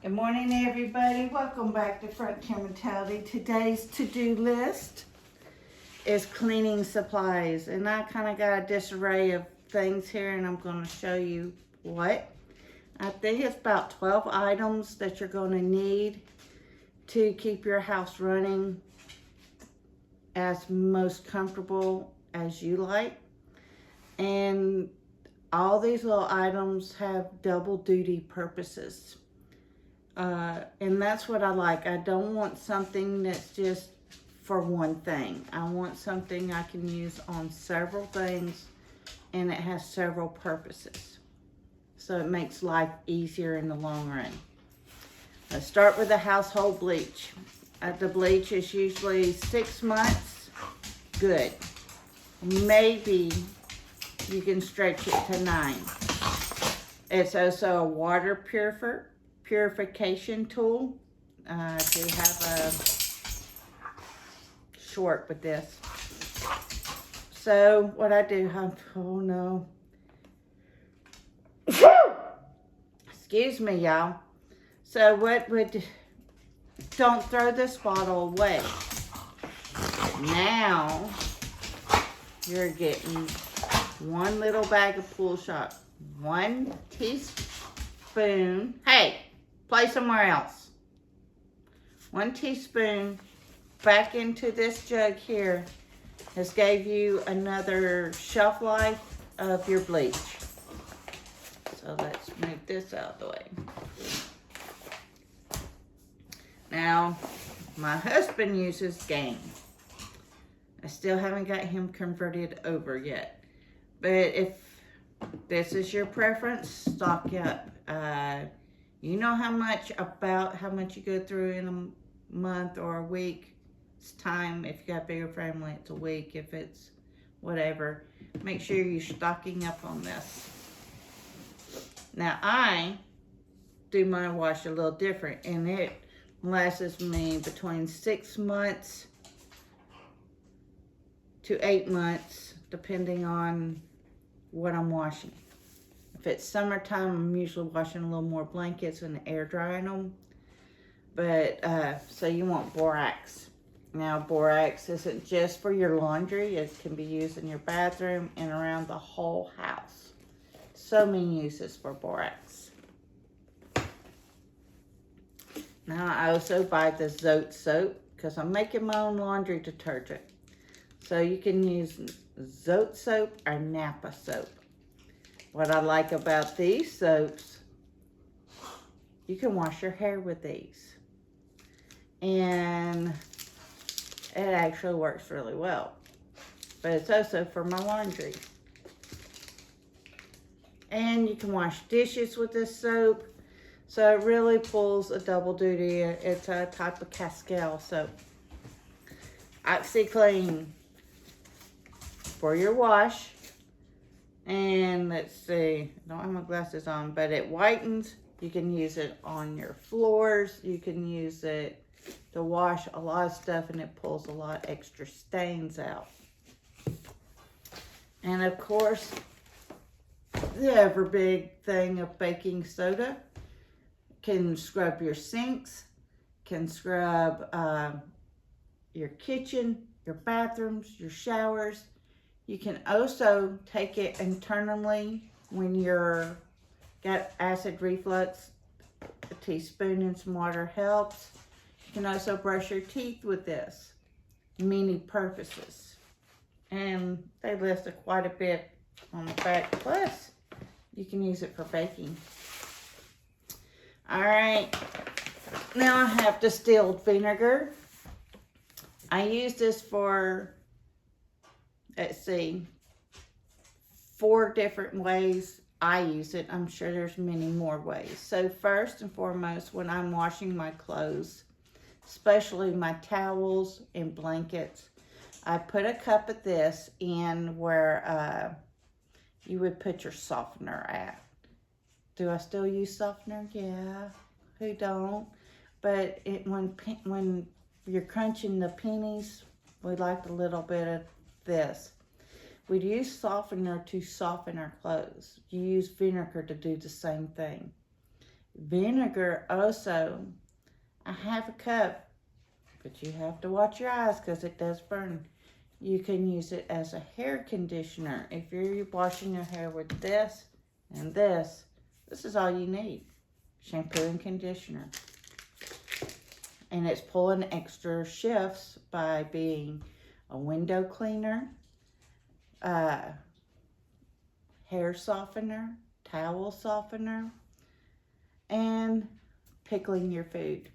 Good morning, everybody. Welcome back to Frontier Mentality. Today's to-do list is cleaning supplies, and I kind of got a disarray of things here, and I'm going to show you what. I think it's about 12 items that you're going to need to keep your house running as most comfortable as you like. And all these little items have double duty purposes. And that's what I like. I don't want something that's just for one thing. I want something I can use on several things, and it has several purposes. So it makes life easier in the long run. Let's start with the household bleach. The bleach is usually 6 months. Good. Maybe you can stretch it to 9. It's also a water purification tool. If you have a short with this. So what I do, oh no. Excuse me, y'all. So don't throw this bottle away. Now you're getting 1 little bag of Pool Shop, 1 teaspoon. Hey, play somewhere else. 1 teaspoon back into this jug here has gave you another shelf life of your bleach. So let's move this out of the way. Now, my husband uses Gain. I still haven't got him converted over yet. But if this is your preference, stock up. You know how much you go through in a month or a week. It's time. If you got a bigger family, it's a week. If it's whatever, make sure you're stocking up on this. Now, I do my wash a little different, and it lasts me between 6 months to 8 months, depending on what I'm washing. If it's summertime, I'm usually washing a little more blankets and air drying them. But, so you want borax. Now, borax isn't just for your laundry. It can be used in your bathroom and around the whole house. So many uses for borax. Now, I also buy the Zote soap because I'm making my own laundry detergent. So you can use Zote soap or Napa soap. What I like about these soaps, you can wash your hair with these. And it actually works really well. But it's also for my laundry. And you can wash dishes with this soap. So it really pulls a double duty. It's a type of Cascale soap. OxiClean for your wash. And let's see, I don't have my glasses on, but it whitens. You can use it on your floors. You can use it to wash a lot of stuff, and it pulls a lot of extra stains out. And of course, the ever big thing of baking soda can scrub your sinks, can scrub your kitchen, your bathrooms, your showers. You can also take it internally when you're got acid reflux. A teaspoon in some water helps. You can also brush your teeth with this. Many purposes. And they list quite a bit on the back. Plus, you can use it for baking. All right. Now I have distilled vinegar. I use this for, let's see, 4 different ways I use it. I'm sure there's many more ways. So first and foremost, when I'm washing my clothes, especially my towels and blankets, I put a cup of this in where you would put your softener at. Do I still use softener? Yeah. Who don't? But when you're crunching the pennies, we like a little bit of this. We'd use softener to soften our clothes. You use vinegar to do the same thing. Vinegar also, a half a cup, but you have to watch your eyes because it does burn. You can use it as a hair conditioner. If you're washing your hair with this and this is all you need. Shampoo and conditioner. And it's pulling extra shifts by being a window cleaner, hair softener, towel softener, and pickling your food.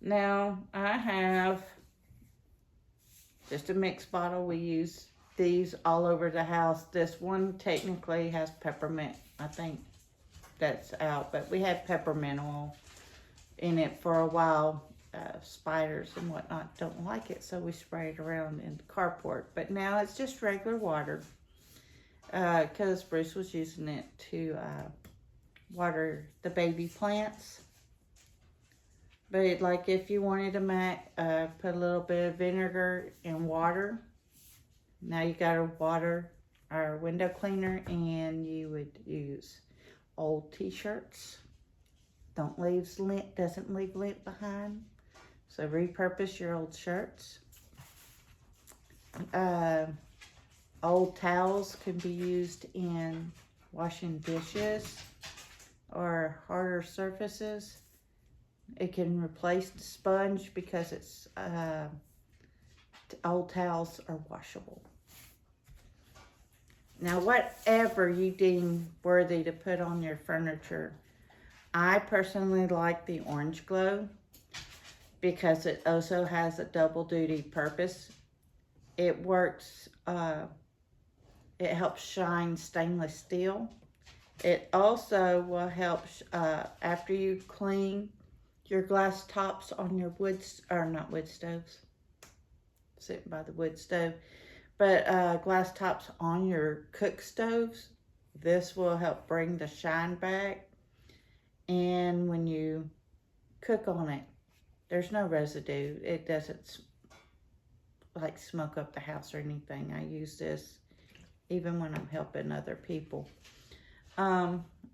Now, I have just a mixed bottle. We use these all over the house. This one technically has peppermint. I think that's out, but we had peppermint oil in it for a while. Spiders and whatnot don't like it, so we spray it around in the carport. But now it's just regular water because Bruce was using it to water the baby plants. But like if you wanted to put a little bit of vinegar in water, now you got to water our window cleaner, and you would use old t-shirts. Doesn't leave lint behind. So repurpose your old shirts. Old towels can be used in washing dishes or harder surfaces. It can replace the sponge because it's old towels are washable. Now, whatever you deem worthy to put on your furniture, I personally like the Orange Glow because it also has a double duty purpose. It works, it helps shine stainless steel. It also will help, after you clean your glass tops on your not wood stoves, sitting by the wood stove, but glass tops on your cook stoves, this will help bring the shine back. And when you cook on it, there's no residue. It doesn't like smoke up the house or anything. I use this even when I'm helping other people.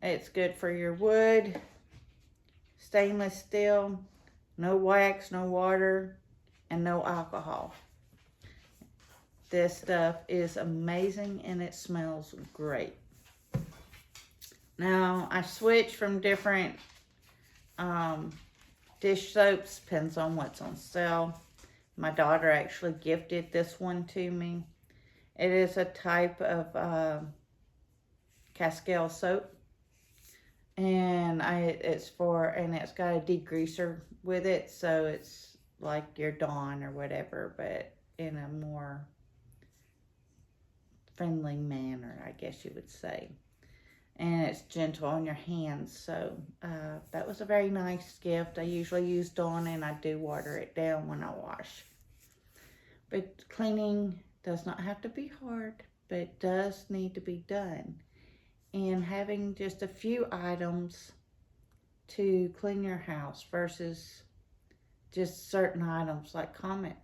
It's good for your wood, stainless steel, no wax, no water, and no alcohol. This stuff is amazing and it smells great. Now, I switch from different dish soaps, depends on what's on sale. My daughter actually gifted this one to me. It is a type of Cascale soap. And it's got a degreaser with it, so it's like your Dawn or whatever, but in a more friendly manner, I guess you would say. And it's gentle on your hands, so that was a very nice gift. I usually use Dawn, and I do water it down when I wash. But cleaning does not have to be hard, but it does need to be done. And having just a few items to clean your house versus just certain items like Comet.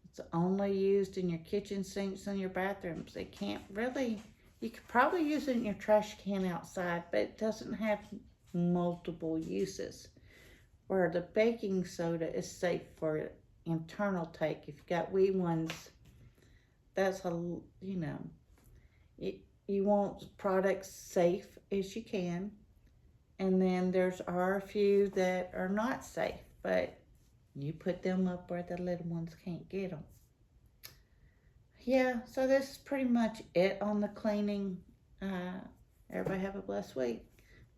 It's only used in your kitchen sinks and your bathrooms. It can't really, you could probably use it in your trash can outside, but it doesn't have multiple uses. Where the baking soda is safe for internal take. If you've got wee ones, that's you want products safe as you can. And then are a few that are not safe, but you put them up where the little ones can't get them. Yeah, so this is pretty much it on the cleaning. Everybody have a blessed week.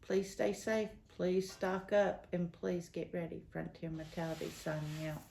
Please stay safe. Please stock up. And please get ready. Frontier Mentality signing out.